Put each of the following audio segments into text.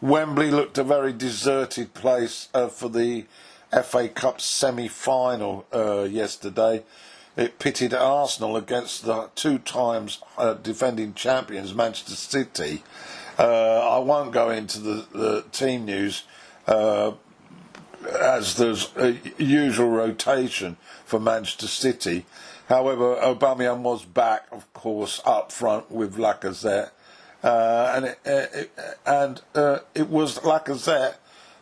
Wembley looked a very deserted place for the FA Cup semi-final yesterday. It pitted Arsenal against the two times defending champions Manchester City. I won't go into the team news as there's a usual rotation for Manchester City. However, Aubameyang was back, of course, up front with Lacazette. And it was Lacazette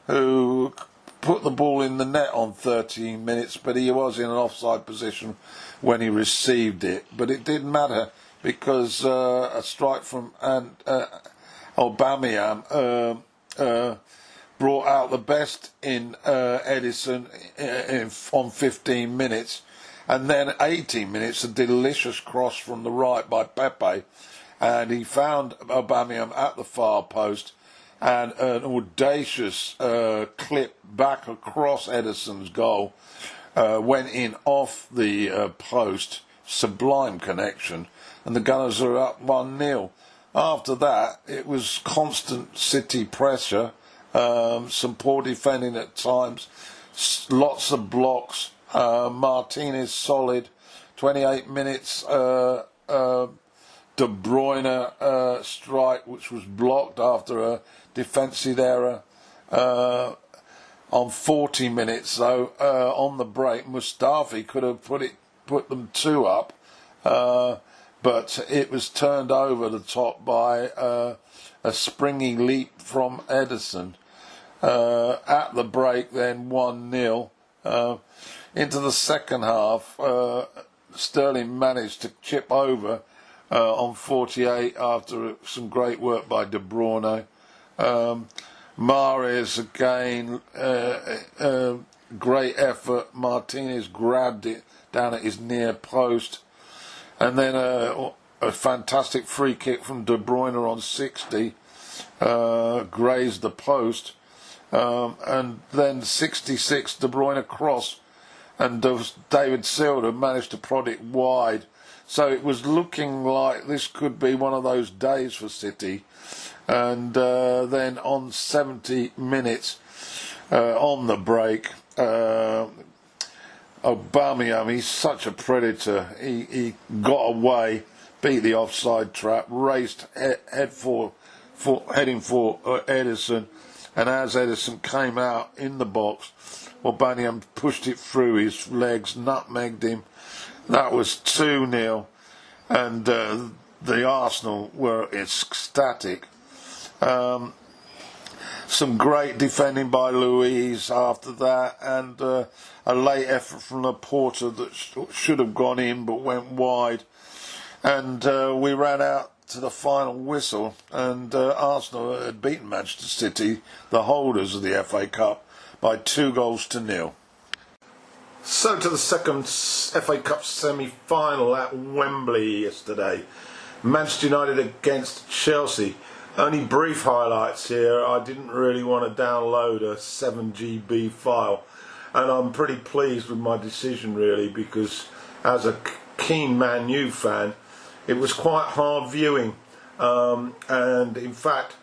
who put the ball in the net on 13 minutes, but he was in an offside position when he received it. But it didn't matter because a strike from Aubameyang brought out the best in Edison on 15 minutes, and then 18 minutes a delicious cross from the right by Pepe. And he found Aubameyang at the far post, and an audacious clip back across Edison's goal went in off the post. Sublime connection, and the Gunners are up 1-0. After that, it was constant City pressure, some poor defending at times, lots of blocks. Martinez solid, 28 minutes. De Bruyne strike, which was blocked after a defensive error. On 40 minutes, though, on the break, Mustafi could have put them two up, but it was turned over the top by a springy leap from Edison. At the break, then 1-0. Into the second half, Sterling managed to chip over on 48 after some great work by De Bruyne. Mahrez again, great effort. Martinez grabbed it down at his near post, and then a fantastic free kick from De Bruyne on 60 grazed the post, and then 66 De Bruyne cross, and David Silva managed to prod it wide. So it was looking like this could be one of those days for City. And then on 70 minutes, on the break, Aubameyang, he's such a predator. He got away, beat the offside trap, raced heading for Edison. And as Edison came out in the box, Aubameyang pushed it through his legs, nutmegged him. That was 2-0, and the Arsenal were ecstatic. Some great defending by Luiz after that, and a late effort from Laporta that should have gone in but went wide. And we ran out to the final whistle, and Arsenal had beaten Manchester City, the holders of the FA Cup, by 2-0. So to the second FA Cup semi-final at Wembley yesterday. Manchester United against Chelsea. Only brief highlights here. I didn't really want to download a 7GB file, and I'm pretty pleased with my decision really, because as a keen Man U fan, it was quite hard viewing, and in fact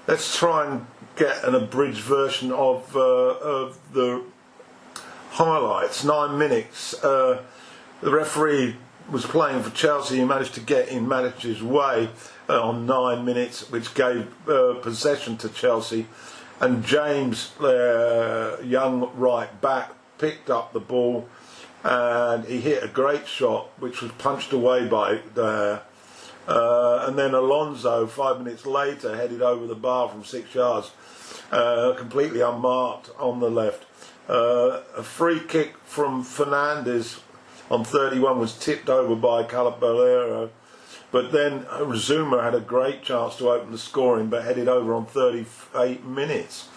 let's try and get an abridged version of the highlights. 9 minutes. The referee was playing for Chelsea. He managed to get in manager's way on 9 minutes, which gave possession to Chelsea. And James, young right back, picked up the ball and he hit a great shot, which was punched away by and then Alonso 5 minutes later headed over the bar from 6 yards, completely unmarked on the left. A free kick from Fernandes on 31 was tipped over by Caballero, but then Zuma had a great chance to open the scoring, but headed over on 38 minutes.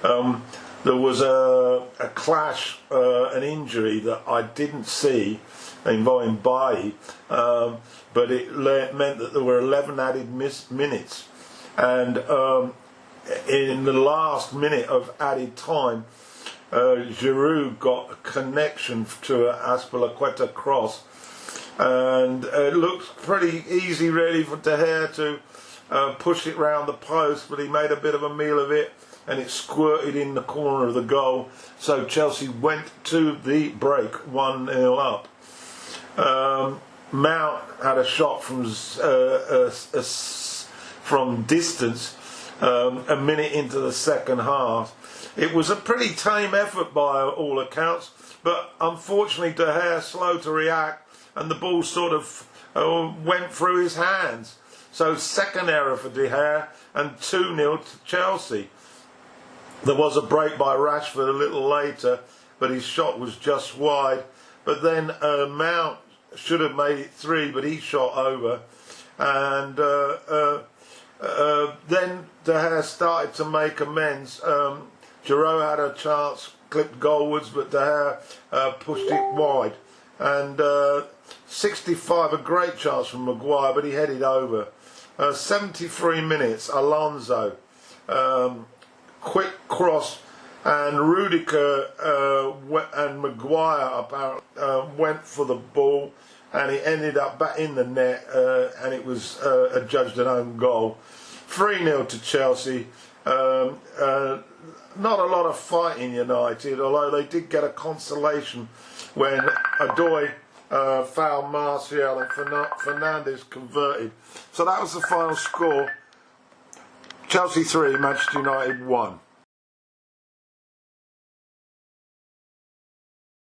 There was a clash, an injury that I didn't see involving Bailly, but it meant that there were 11 added minutes, and in the last minute of added time, Giroud got a connection to an Azpilicueta cross, and it looked pretty easy really for De Gea to pushed it round the post, but he made a bit of a meal of it, and it squirted in the corner of the goal. So Chelsea went to the break 1-0 up. Mount had a shot from distance a minute into the second half. It was a pretty tame effort by all accounts, but unfortunately De Gea slow to react, and the ball sort of went through his hands. So second error for De Gea, and 2-0 to Chelsea. There was a break by Rashford a little later, but his shot was just wide. But then Mount should have made it 3, but he shot over. And then De Gea started to make amends. Giroud had a chance, clipped goalwards, but De Gea pushed it wide. And 65, a great chance from Maguire, but he headed over. 73 minutes, Alonso, quick cross, and Rudiger and Maguire apparently went for the ball, and it ended up back in the net, and it was adjudged an own goal. 3-0 to Chelsea. Not a lot of fight in United, although they did get a consolation when Odoi fouled Martial and Fernandes converted. So that was the final score. Chelsea 3, Manchester United 1.